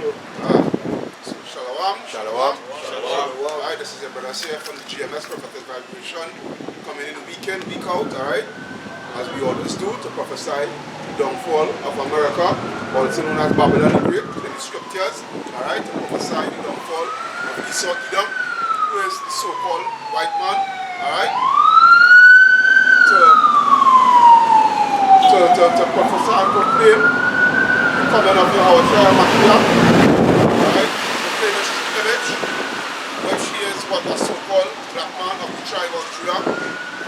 you. Shalom. Shalom. Shalom. Alright, this is your brother here from the GMS Prophetic Vibration, coming in week in, week out, alright, as we always do, to prophesy the downfall of America, also known as Babylon the Great, in the scriptures, alright, to prophesy the downfall of Esau Edom, who is the so-called white man, alright, to prophesy and proclaim the coming of our Charagma, alright, proclaim his image, which he is what a so-called black man of the tribe of Judah,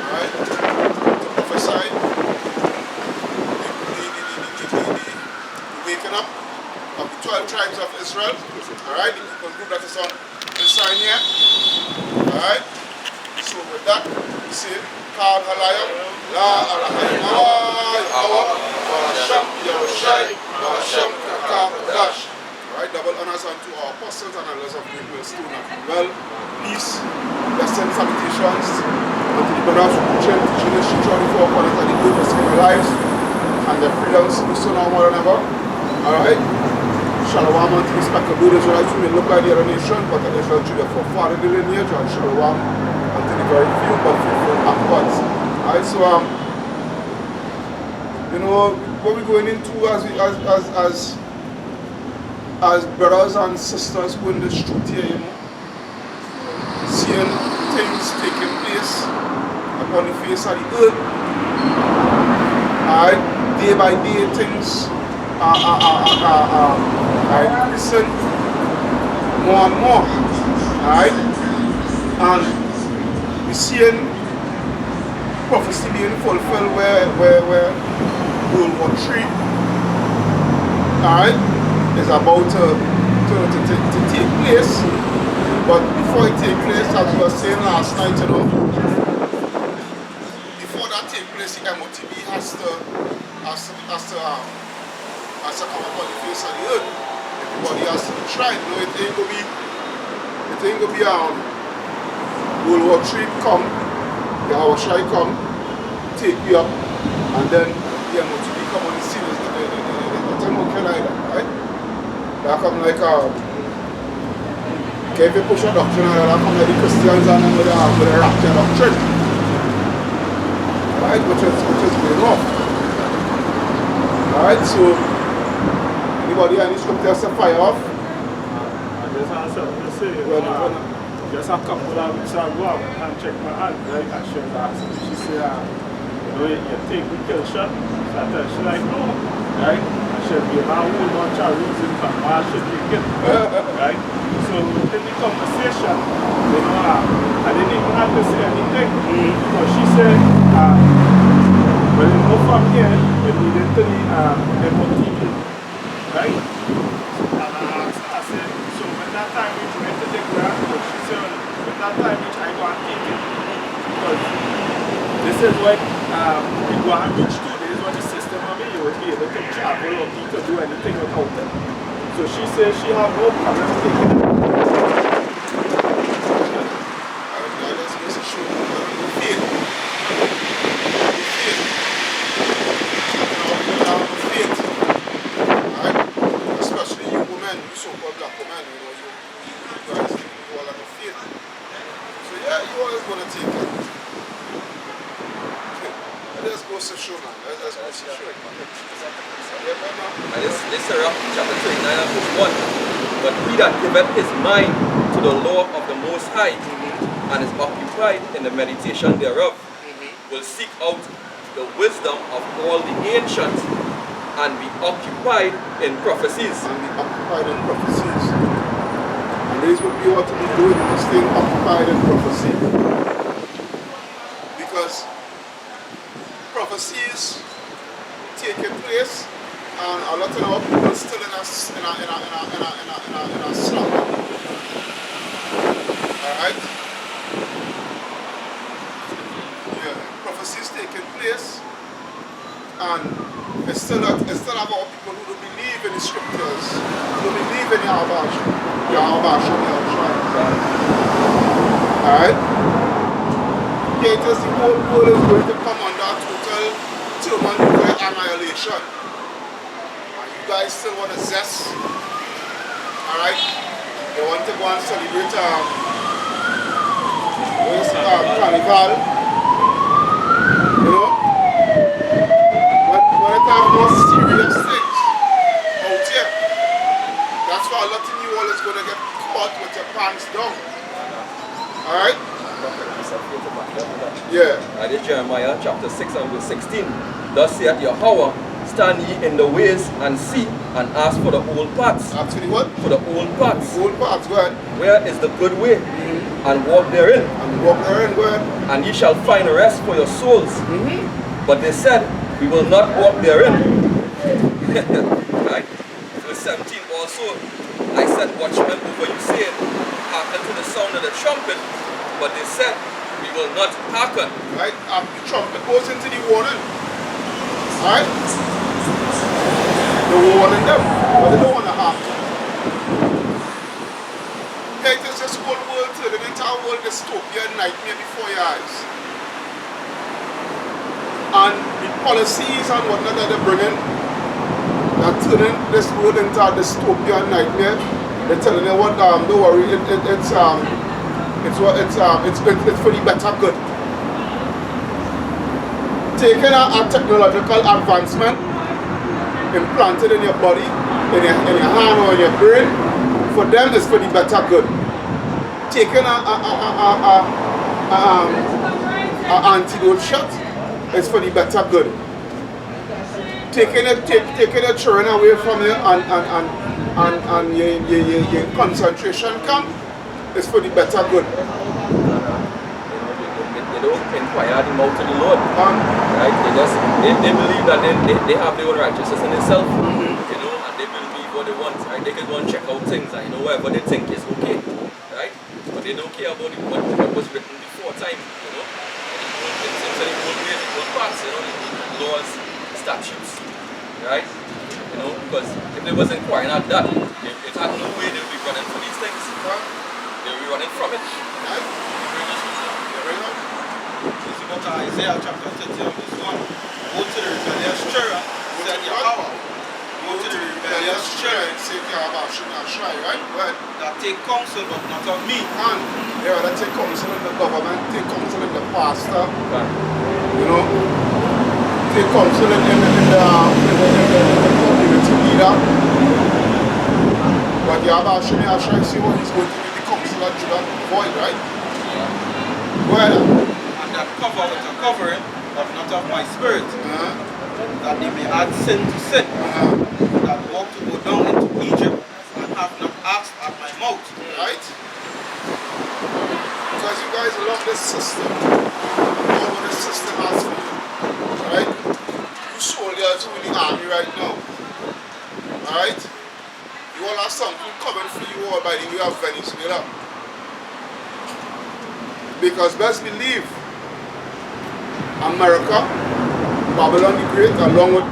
alright, to prophesy the waking up of the 12 tribes of Israel, alright, the people group that is on the sign here, alright. So with that, we say, Kal Halayam, La Alahayim, Barasham, Yahushai, Barasham, Kakadash. Alright, double honors unto our apostles and elders of great millstone and well, peace, blessings, salutations unto the brothers who preach and teaching the street 24 upon it and the good in their lives and their freedoms to so now more than ever. Alright, Shalom unto the speckled Israelites who may look like the other nation, but the Israel Judah for far in the lineage, and Shalom unto the very few but faithful upwards. Alright, so you know what we're going into as brothers and sisters who in the street here, you know, seeing things taking place upon the face of the earth. Alright, day by day things are increasing more and more. Alright, and we're seeing prophecy being fulfilled where World War III, alright, is about to take place. But before it takes place, as we were saying last night, you know, before that takes place, the MOTB has to come upon the face of the earth. Everybody has to be tried. You know, it ain't gonna be World War III come, the Yahushai come, take you up, and then the MOTB come on the scene. The thing won't kill either, right? They come like okay, if you push a doctrine, they come like the Christians and then with the rapture doctrine. Right, which is going off. Alright, so anybody any scriptures to fire off? I just have something to say. Just a couple of weeks ago, I checked my aunt, right? And she was asking, she said, you know, you take the kill shot. So I tell her, she's like, no, right? And she said, you have a whole bunch of reasons for why I should take it, right? So in the conversation, you know, I didn't even have to say anything. But she said, well, you know, from here, you needed to the MOTB, right? And I said, so when that time we went to the grant, she said, when that time which I go and take it. Because this is what we go and reach to. This is what the system of me, you will be able to travel or be to do anything without it. So she says she have no problem taking it. And this is chapter 29 and verse 1. But he that giveth his mind to the law of the Most High and is occupied in the meditation thereof will seek out the wisdom of all the ancients and be occupied in prophecies. And this would be what we do in this thing, occupied in prophecy. Because prophecies taking place, and a lot of our people still in a slumber. Alright? Yeah, prophecies taking place, and it's still have our people who don't believe in the scriptures, who don't believe in Yahushua. Alright? Yeah, it is the whole world is going to come under total thermonuclear annihilation. And you guys still want to zest want to go and celebrate carnival, you know, when it have more serious things out here, that's why a lot of you all is going to get caught with your pants down. Alright? Yeah. And in Jeremiah chapter 6 and verse 16, thus saith Yahweh, stand ye in the ways and see and ask for the old paths. Ask for the what? For the old paths. The old paths, go ahead. Where is the good way? And walk therein. And walk therein, go ahead. And ye shall find rest for your souls. But they said, we will not walk therein. Right? Verse 17 also, I set watchmen over you, saying, hearken to the sound of the trumpet. But they said, we will not hearken. Right? The trumpet goes into the warning. Alright? The warning them, but they don't want to hearken. Hey, it is this whole world, the entire world dystopia nightmare before your eyes. And the policies and whatnot that they're bringing, they're turning this world into a dystopia nightmare. They're telling you what, don't worry, it's for the better good. Taking a technological advancement, implanted in your body, in your hand or in your brain, for them is for the better good. Taking a antidote shot is for the better good. Taking a children away from you and your concentration camp is for the better good. They don't inquire the mouth of the Lord. Right? They believe that they have their own righteousness in themselves. You know, and they believe what they want. Right? They can go and check out things, and you know, whatever they think is okay. Right? But they don't care about what was written before time. You know, in terms of the old ways, the old parts, you know, the laws, statutes. Right? You know, because if they was inquiring at that, it had no way they would be running for these things. They would be running from it. Right? This is about Isaiah chapter 30 verse 1. Go to the rebellious children, said Yahweh. Go to the rebellious children, said Yahweh, should not try, right? Well, that take counsel but not of me. And they rather take counsel in the government, take counsel in the pastor, you know, take counsel in the community leader. But Yahweh should not try to see what he's going to be the counsel that should avoid, right? Well, that cover with a covering of not of my spirit, that they may add sin to sin, that walk to go down into Egypt and have not asked at my mouth. Right? Because you guys love this system, all what this system has for you. Right? You soldiers who in the army right now. Alright? You all have something coming for you all by the way of Venezuela. Because best believe America, Babylon the Great, along with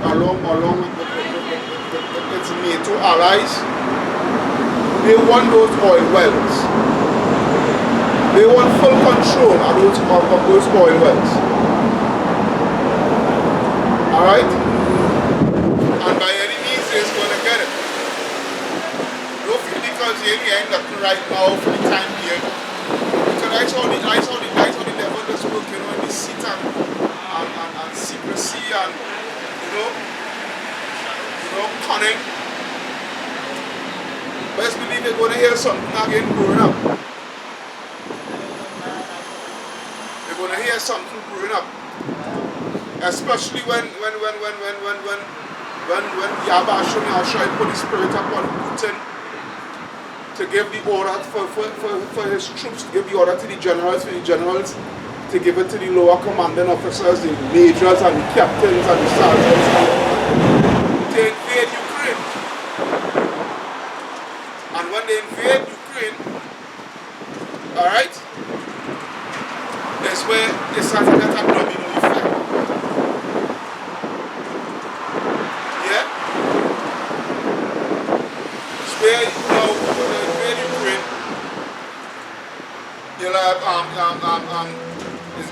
its NATO allies, they want those oil wells. They want full control of those oil wells. Alright? And by any means they're going to get it. Don't feel because they ain't nothing right now for the time being. Because I saw the devil just work, you know, in the seat and secrecy and you know, cunning. Best believe they're going to hear something again growing up. They're going to hear something growing up. Especially when Yahweh Shai put his spirit upon Putin to give the order for his troops, to give the order to the generals, for the generals to give it to the lower commanding officers, the majors and the captains and the sergeants to invade Ukraine. And when they invade Ukraine, alright, that's where they start to get a domino effect. Yeah? It's where now when they invade Ukraine, you'll have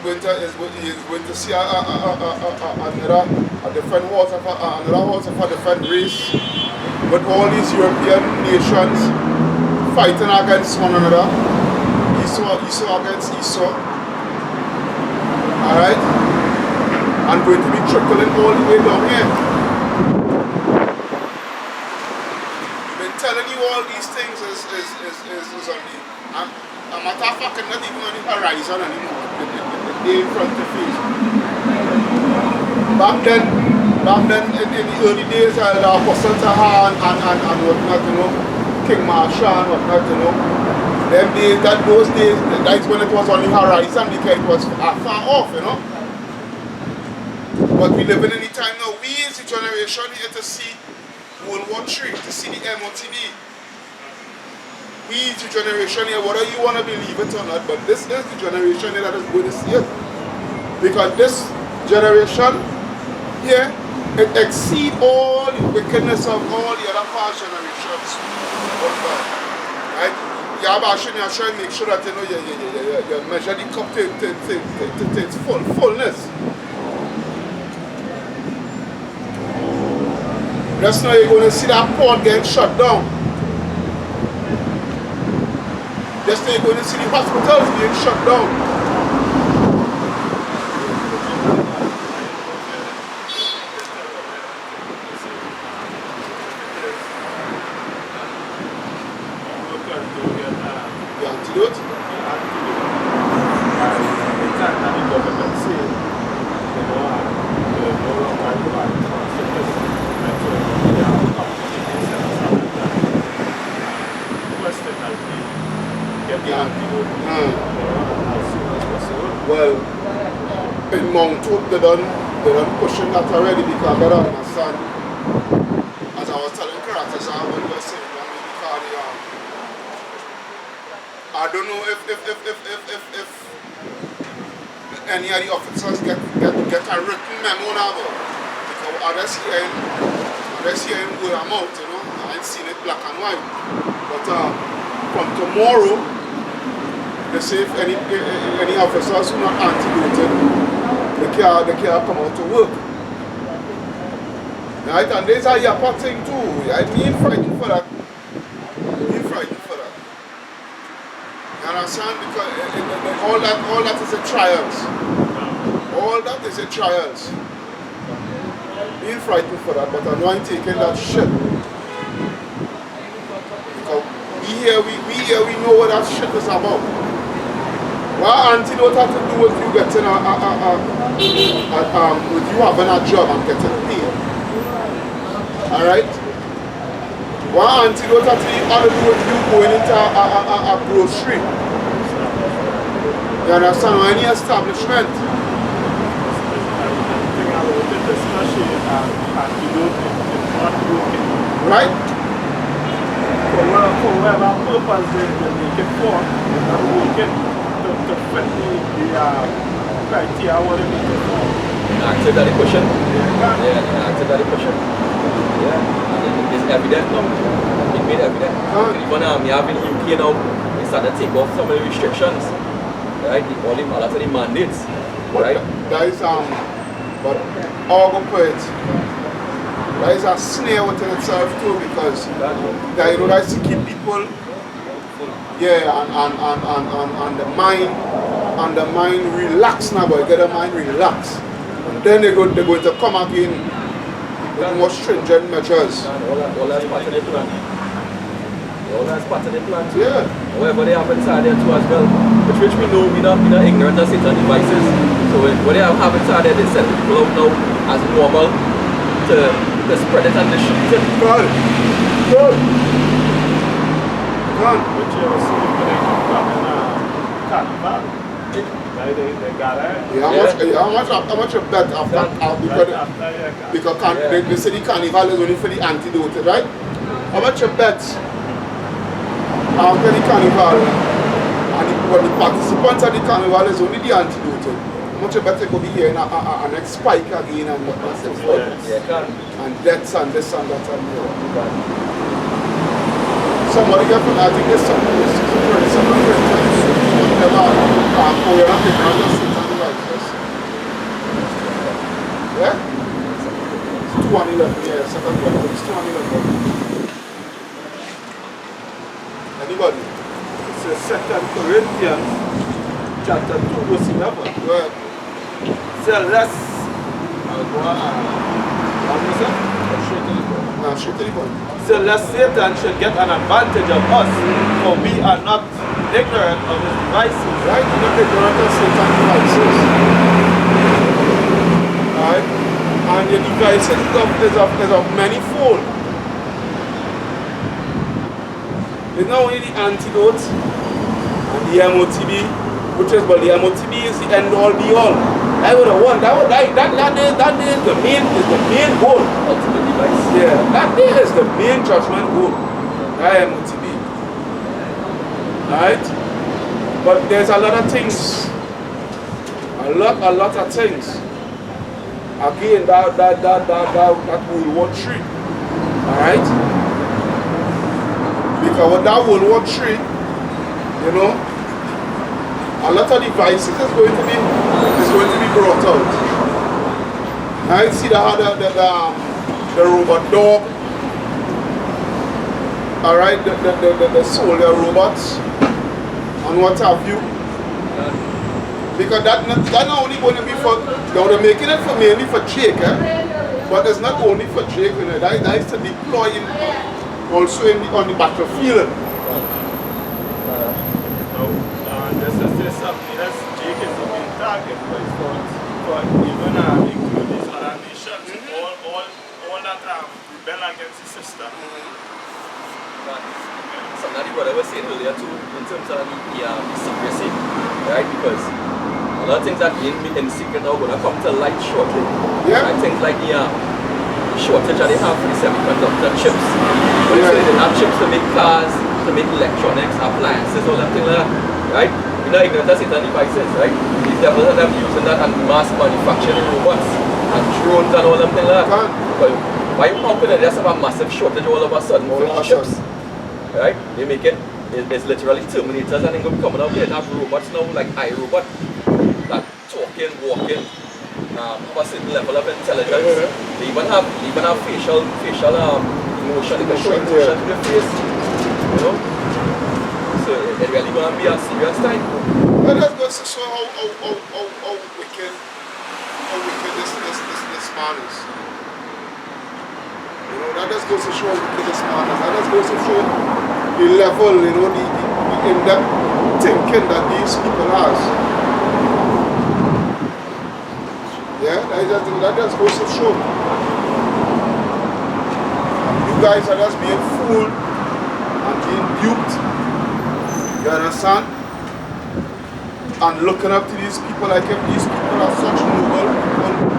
is going to see another horse of a different race with all these European nations fighting against one another. Esau against Esau. Alright? And going to be trickling all the way down here. We've been telling you all these things is on the, a matter of fact, not even on the horizon anymore. They're in front of you. Back then in the early days, the Apostle Taha and whatnot, you know, King Marsha and whatnot, you know, those days, that's when it was on the horizon because it was far off, you know. But we live in any time now. We as a generation here to see World War III, to see the MOTD. We as a generation here, whether you want to believe it or not, but this is the generation here that is going to see it. Because this generation here, it exceeds all the wickedness of all the other past generations. Right? You have actually try to make sure that you know you measure the cup to its fullness. Just now you're going to see that port getting shut down. Just now you're going to see the hospitals being shut down. The antidote? Well, in Mount Hope, they done pushing that already because I better understand. As I was telling Karatas, when you were saying, I don't know if any of the officers get a written memo now, because others here in word of mouth, you know, I ain't seen it black and white. But from tomorrow, they say if any officers who are not antidoted, they can't come out to work. Right? And there's a yappa thing too. I mean frightened for that. You understand? Because all that is a trials. All that is a trials. Being frightened for that, but I'm not taking that shit. Because we know what that shit is about. What antidote has to do with you getting with you having a job and getting paid. Alright? What antidote has to do with you going into a grocery? You understand? Or any establishment? Right? For whatever purpose they make it for, they're not working to fit the criteria what they make it for. Answer that question. Yeah, answer that question. Yeah, it's evident now. It made evident. Even you have in UK now, they started to take off some of the restrictions. Right? All of the mandates. Right? That is but all go for it. That is a snare within itself too, because that, you know, that's to keep people and the mind relaxed now, but get the mind relaxed. And then they're going to come again with more stringent measures. All that's part of the plan. All that's part of the plan. Yeah. However, they have inside there too as well. Which we know we're not ignorant of Satan devices. So what they have inside there, they send people out now as normal to spread it and distribute it. Good. Which you ever see when they come in Carnival? They got it. Yeah, how much you bet after because they say the carnival is only for the antidote, right? How much you bet after the carnival and the participants at the carnival is only the antidote? How much you bet they could be here in a next spike again and and deaths and this and that and that. Somebody got I think there's yeah? It's 211, yeah, second one. It's 211. Anybody? It's 2 Corinthians chapter 2 verse 11. Go ahead. Say less. I'll go on. What was it? Nah, straight to the point. So lest Satan should get an advantage of us, for we are not ignorant of his devices. Right? You're not ignorant of Satan's devices. Right? And your devices is of many fold. It's not only the antidote and the MOTB, which is, but the MOTB is the end all be all. I would have won. That is the main goal. Ultimate device. Yeah, that day is the main judgment goal. That MOTB. Right? But there's a lot of things. A lot of things. Again, that World War III. Alright? Because with that World War III, you know, a lot of devices is going to be brought out. I see the robot dog, alright, the soldier robots, and what have you. Because that not only going to be for, they're making it for mainly for Jake, but it's not only for Jake, you know, that is to deploy also on the battlefield. Just to say something, yes, Jake is the main target, but for even include these other nations, all that rebel against the system. Something that the brother was saying earlier too, in terms of the secrecy, right? Because a lot of things that in secret are going to come to light shortly. Yeah. Right? Things like the shortage that they have for the semiconductor chips. But yeah. They have chips to make cars, to make electronics, appliances, all that thing like that, right? You know, ignorant of Satan devices, right? These devils are them using that and mass manufacturing robots and drones and all that thing like that. But why you confident there's a massive shortage all of a sudden for chips? Right? They make it, it's literally Terminators and they're going to be coming out there. They have robots now like iRobot that talking, walking, have a certain level of intelligence. They even have facial emotion, they can show emotion to their face. You know? So it's really going to be a serious time. Well, that goes to show how wicked this man is. You know, that just goes to show how wicked this man is. That just goes to show the level, you know, the in-depth thinking that these people has. Yeah, that just goes to show. You guys are just being fooled and being duped. You understand? And looking up to these people like if these people are such noble people,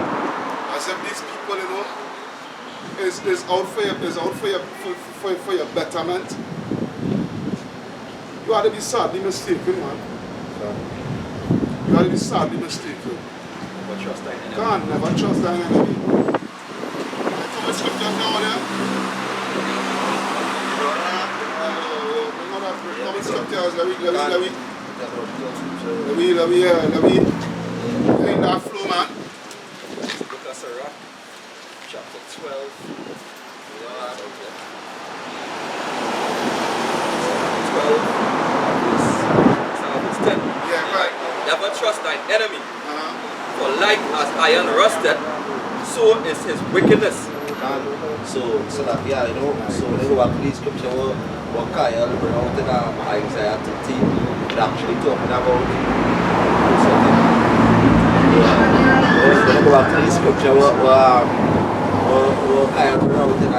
as if these people, you know, is out for your betterment. You ought to be sadly mistaken, man. You ought to be sadly mistaken. Never trust that enemy. Can't never trust that enemy. Come and slip that down there. Come and slip there. Let me in that flow, man. Book of Sirach, chapter 12. Verse 10. Yeah, right. Never trust thine enemy. For like as iron rusted, so is his wickedness. So that, yeah, you know, so they go back to the scripture what Kyle bring out in Isaiah 13, and actually talking about something. They go back to the scripture what Kyle bring out in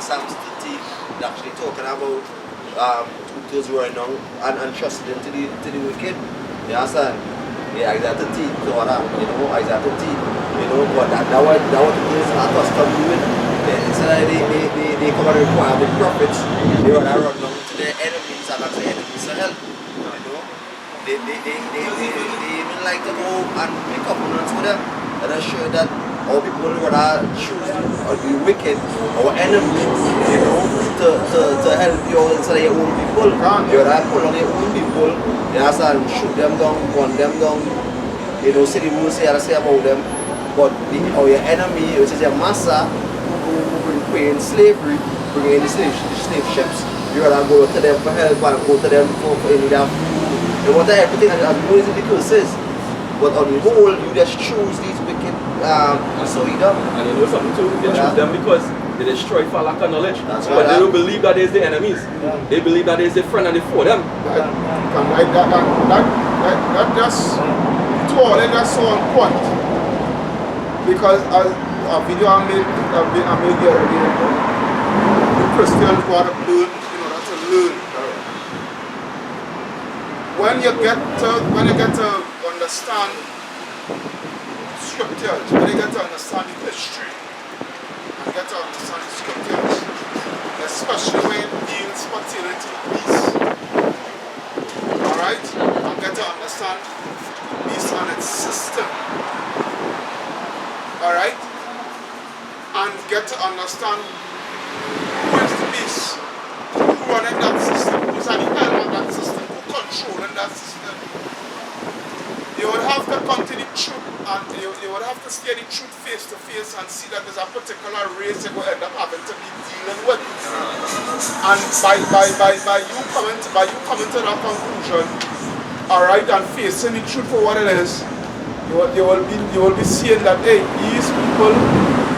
Psalms 13, and actually talking about those who are young and trusted into the wicked. You understand? Yeah, Isaiah 13, so that, you know, Isaiah 13, you know, but that what is accustomed to it. Instead they come and require the prophets, they run down to their enemies and ask the enemies to help. You know? They even like to go and make covenants with them and assure that all people who are choose or be wicked or enemies, you know, to help you instead of your own people. You are pull on your own people, you understand, shoot them down, gun them down, you know, say the rules say about them. But or your enemy, which is your master, who bring in slavery, bring in the slave ships, You gotta go to them for help and go to them for any damn food. They want everything as always in the curses. But on the whole, you just choose these wicked so you know. And you know something too? They choose them because they destroy for lack of knowledge. That's but right, they don't believe that there's the enemies. They believe that there's the friend and the foe them. That just to all that that's so on point. Because as a video I made the other day, the Christians got to learn in order to learn. When you get to understand scriptures, when you get to understand the history, and get to understand the scriptures, especially when it deals pertaining to peace. Alright? And get to understand peace and its system. Alright? And get to understand who is the beast, who running that system, who's at the helm of that system, who controlling that system. You would have to come to the truth and you would have to stare the truth face to face and see that there's a particular race you will end up having to be dealing with. And by you coming to that conclusion, alright, and facing the truth for what it is, you will be seeing that hey, these people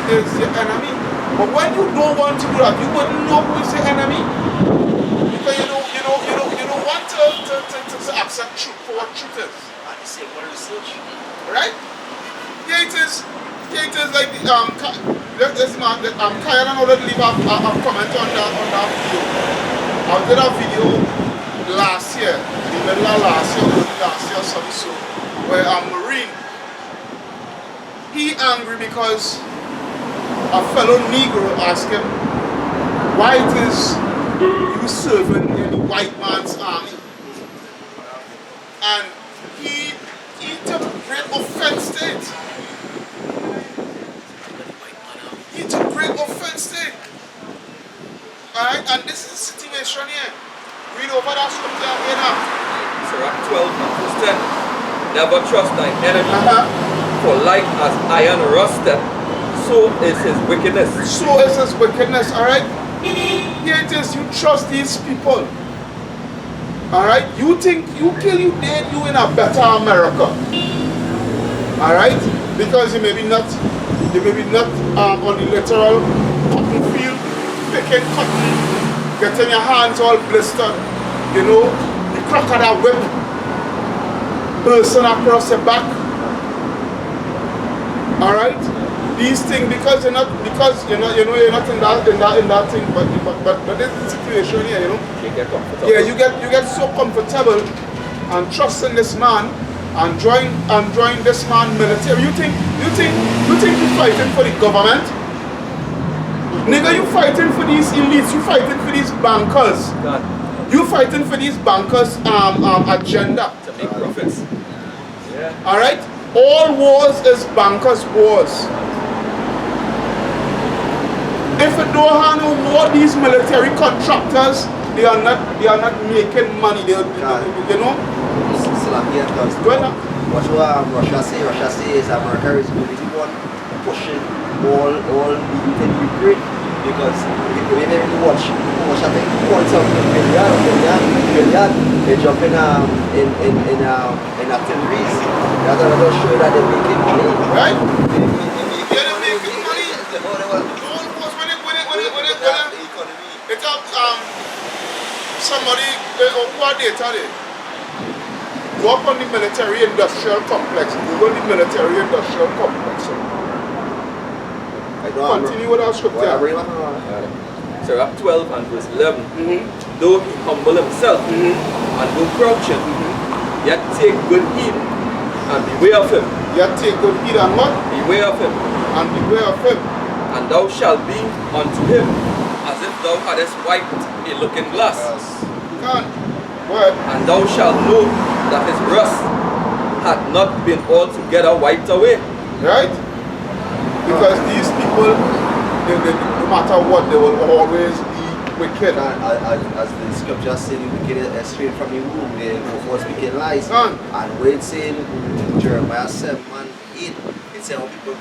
is the enemy. But when you don't want to do that, you wouldn't know who is the enemy. Because you don't want to accept truth for what truth is. Right? Yeah, it is like this man, Kyle already leave a comment on that video. I did a video last year, in the middle of last year so where a Marine, he angry because a fellow Negro asked him why it is you serving in the white man's army. And he took great offense to it. He took great offense to it. Alright, and this is the situation here. Read over that scripture here now. Sirach 12 and verse 10. Never trust thine enemy, for like as iron rusted, so is his wickedness. So is his wickedness, alright? Here it is, you trust these people. Alright, you think you kill you dead, you in a better America. Alright? Because you may be not on the literal cotton field, picking cotton, getting your hands all blistered, you know, the crocodile whip bursting across your back. Alright? These things because you're not in that thing, but this is the situation here, you know. You get comfortable. Yeah, you get so comfortable and trusting this man and join this man military. You think you're fighting for the government? Nigga, you fighting for these elites, you fighting for these bankers. God. You fighting for these bankers' agenda. To make profits. Yeah. Alright? All wars is bankers' wars. If it don't have no war, these military contractors, they are not making money. They, you know. What Russia say is America is really the one pushing all the youth in Ukraine because if you watch I think points of billion, they jump in activities. That's another show that they're making money. Right? They're making money. It's somebody who are data there. Go up on the military industrial complex. Google the military industrial complex. Continue with our scripture. Sirach 12 and verse 11. Though he humble himself and go crouching, yet take good heed and beware of him. Yet take good heed and what? Beware of him. And beware of him. And thou shalt be unto him as if thou hadst wiped a looking glass. God. What? And thou shalt know that his rust had not been altogether wiped away. Right? Because these people, no matter what, they will always be wicked. As the scripture said, the wicked is straight from the womb. They go for speaking lies. God. And when it's saying Jeremiah 7 and 8, it's how people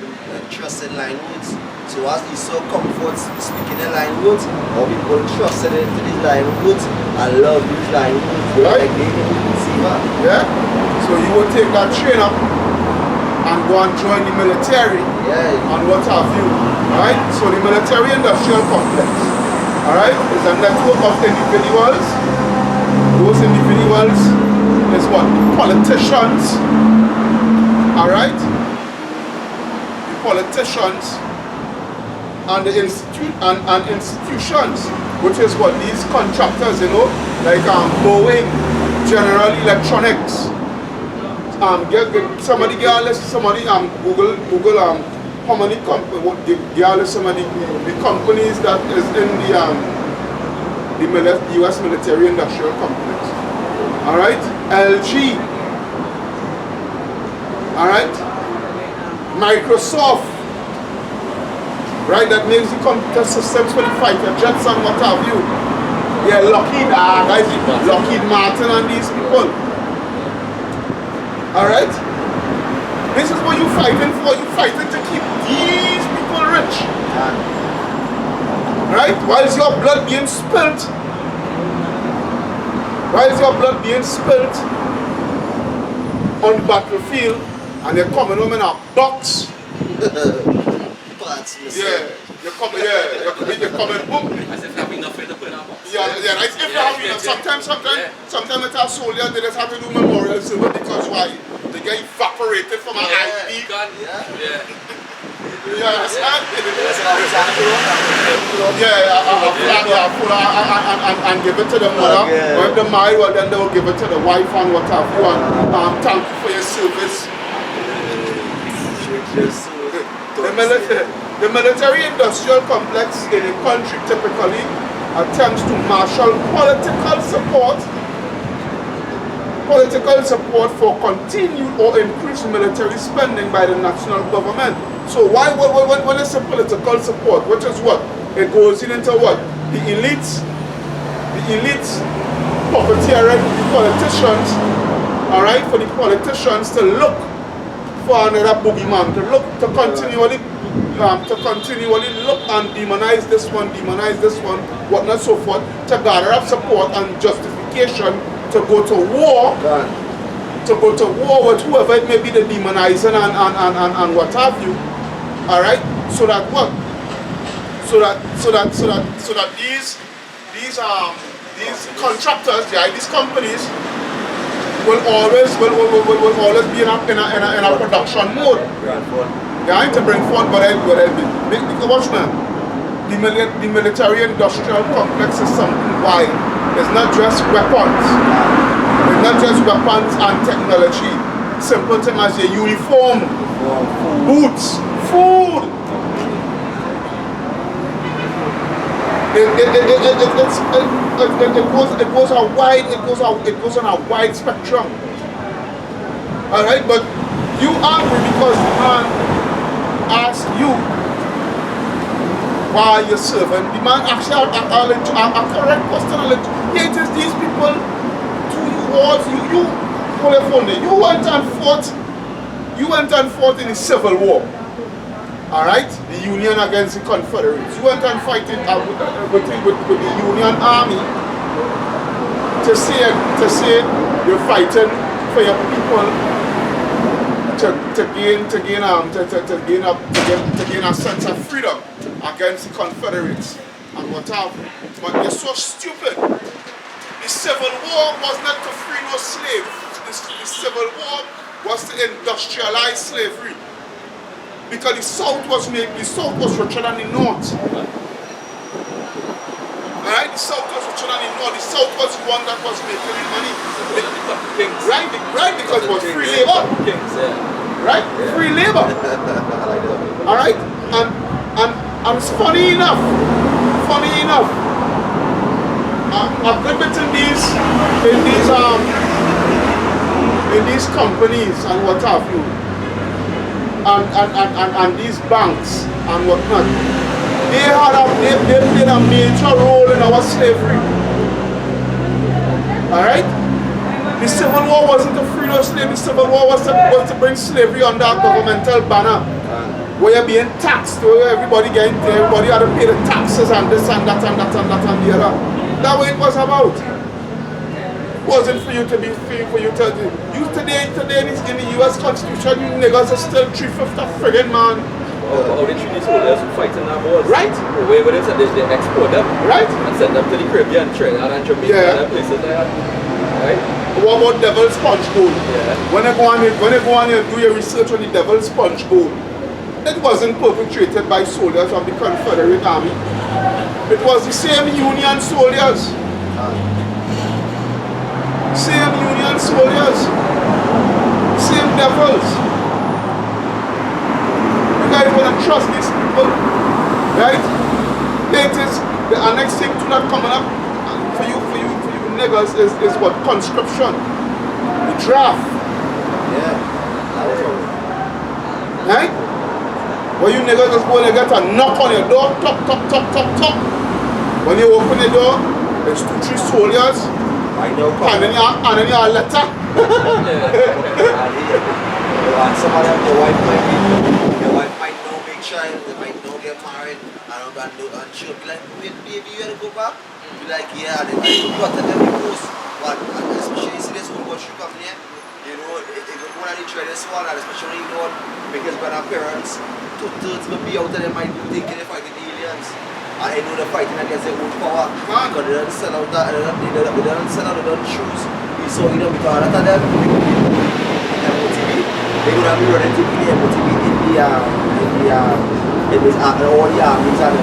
trusted line words. So as they saw comfort speaking the line words, how people trusted into these line words and love these line words. Right. Like they can see that. Yeah? So you would take that train up and go and join the military and what have you. Alright? So the military industrial complex, alright, is a network of individuals. Those individuals is what? Politicians. Alright? The politicians and the institutions, which is what these contractors, you know, like Boeing, General Electronics. Somebody Google how many companies, some of the companies that is in the US military industrial complex. Alright? LG. Alright? Microsoft. Right? That makes the computer systems for the fighter jets and what have you. Yeah, Lockheed Martin and these people. Alright? This is what you're fighting for. You're fighting to keep these people rich. Right? Why is your blood being spilt? Why is your blood being spilt on the battlefield and they're coming home in a box? Yeah, you're coming home. As if having nothing to put in our box. Yeah, right. If you have enough, sometimes it's a soldier, they just have to do memorial service because why? They get evaporated from an IP. You understand? And give it to the mother. Or if they're married, well, then they'll give it to the wife and what have you. And thank you for your service. The military-industrial complex in a country typically attempts to marshal political support for continued or increased military spending by the national government. So when they say political support, which is what? It goes into what? The elites, puppeteering the politicians, alright, for the politicians to look for another boogeyman, to continually look and demonize this one, whatnot, so forth, to gather up support and justification to go to war, with whoever it may be, the demonizing and what have you. Alright? So that what? So that these contractors, these companies will always be in a production mode. Yeah, to bring forth, but watch man. The military industrial complex is something wide. It's not just weapons. It's not just weapons and technology. Simple thing as your uniform, boots, food. It goes on a wide spectrum. All right, but you angry because the man asked you why you're serving. The man actually a correct question. It is these people to you hold your phone there. You went and fought in the Civil War. Alright? The Union against the Confederates. You went and fighting with the Union Army to say you're fighting for your people to gain a sense of freedom against the Confederates and what have you. But you're so stupid. The Civil War was not to free no slaves. The Civil War was to industrialize slavery. Because the South was richer than the North. Alright, the South was richer than the North. The South was the one that was making the money. Right, because it was free labor. Right? Free labor. Alright? And it's funny enough, I've been in these companies and what have you, and these banks and whatnot. They played a major role in our slavery. Alright? The Civil Civil War wasn't to free those slaves. The Civil War was to bring slavery under a governmental banner. Where you're being taxed, where everybody had to pay the taxes and this and that and that and that and the other. That's what it was about. It wasn't for you to be free, for you to do. You today in the US Constitution, you niggas are still 3/5 of friggin' man. How they treat these soldiers who fight in our wars. Right. Where they said they export them. Right. And send them to the Caribbean, Trinidad and Jamaica and places like that. Right? What about Devil's Sponge Bowl? Yeah. When you go on and do your research on the Devil's Sponge Bowl, it wasn't perpetrated by soldiers of the Confederate Army. It was the same Union soldiers. Same Union soldiers. Same devils. You guys want to trust these people, right? It is the next thing to that coming up for you niggas is what? Conscription. The draft. Yeah. Right? Where you niggas just go and get a knock on your door, top. When you open the door, there's 2-3 soldiers. I know. And then you a letter. And some of them, your wife might know big child, they might know get married, and she'll be like, wait, baby, you gotta go back? Be like, yeah, and then I got to them post. But especially see this whole country coming here, you know, if you go on the tradition one, and especially you know, because when our parents, 2/3 will be out of their mind thinking they're fighting the aliens. And I know they're fighting against their own power. Because they don't sell out that, they don't sell out, they don't choose. So, you know, because a lot of them, they're going to be running to the MOTV all the armies and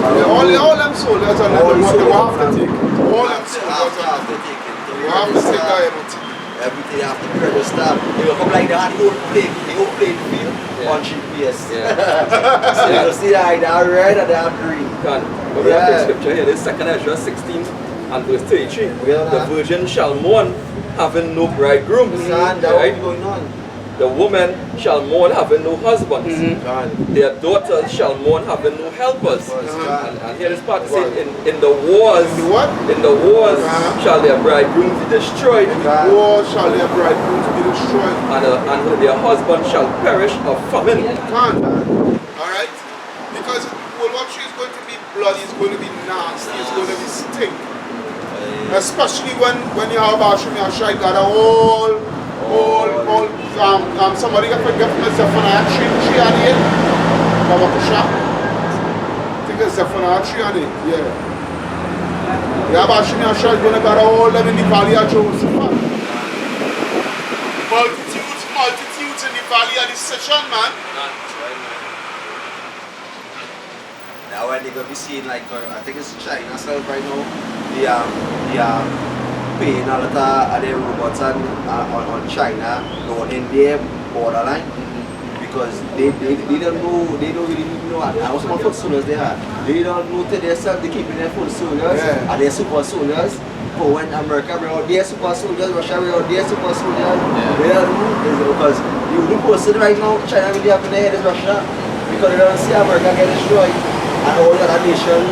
all them soldiers and what they have to take. All them soldiers have to take it. You have to take that MOTV. Everything you have to register. They will come like they had the whole playing field on GPS. So you see that they are red and they are green. But we have the scripture here, this is 2 Ezra 16 and verse 33. The virgin shall mourn having no bridegroom. Right? Going on. The woman shall mourn having no husbands. Their daughters shall mourn having no helpers. And here this part is saying, in the wars, shall their bridegrooms be destroyed. In the wars shall their bridegrooms be destroyed. And their husbands shall perish of famine. Alright? Because World War III is going to be bloody, it's going to be nasty, it's going to be stink. Especially when you have Ashimi Ashai got somebody got to get Zephaniah 3:8. I think it's Zephaniah 3:8, yeah. Yeah, Ashimi Ashai is going to got all them in the valley of Jehoshaphat. Multitudes in the valley of the Session, man. Now when they're going to be seeing like, I think it's China itself right now, they are paying a lot of their robots on China going in their borderline because they don't know, they don't really know. And also what foot soldiers they are. They don't know to themselves, they keeping their foot soldiers and their super soldiers. But when America bring out their super soldiers, Russia bring out their super soldiers, they don't know because the person right now, China really have in their head is Russia because they don't see America get destroyed and all the other nations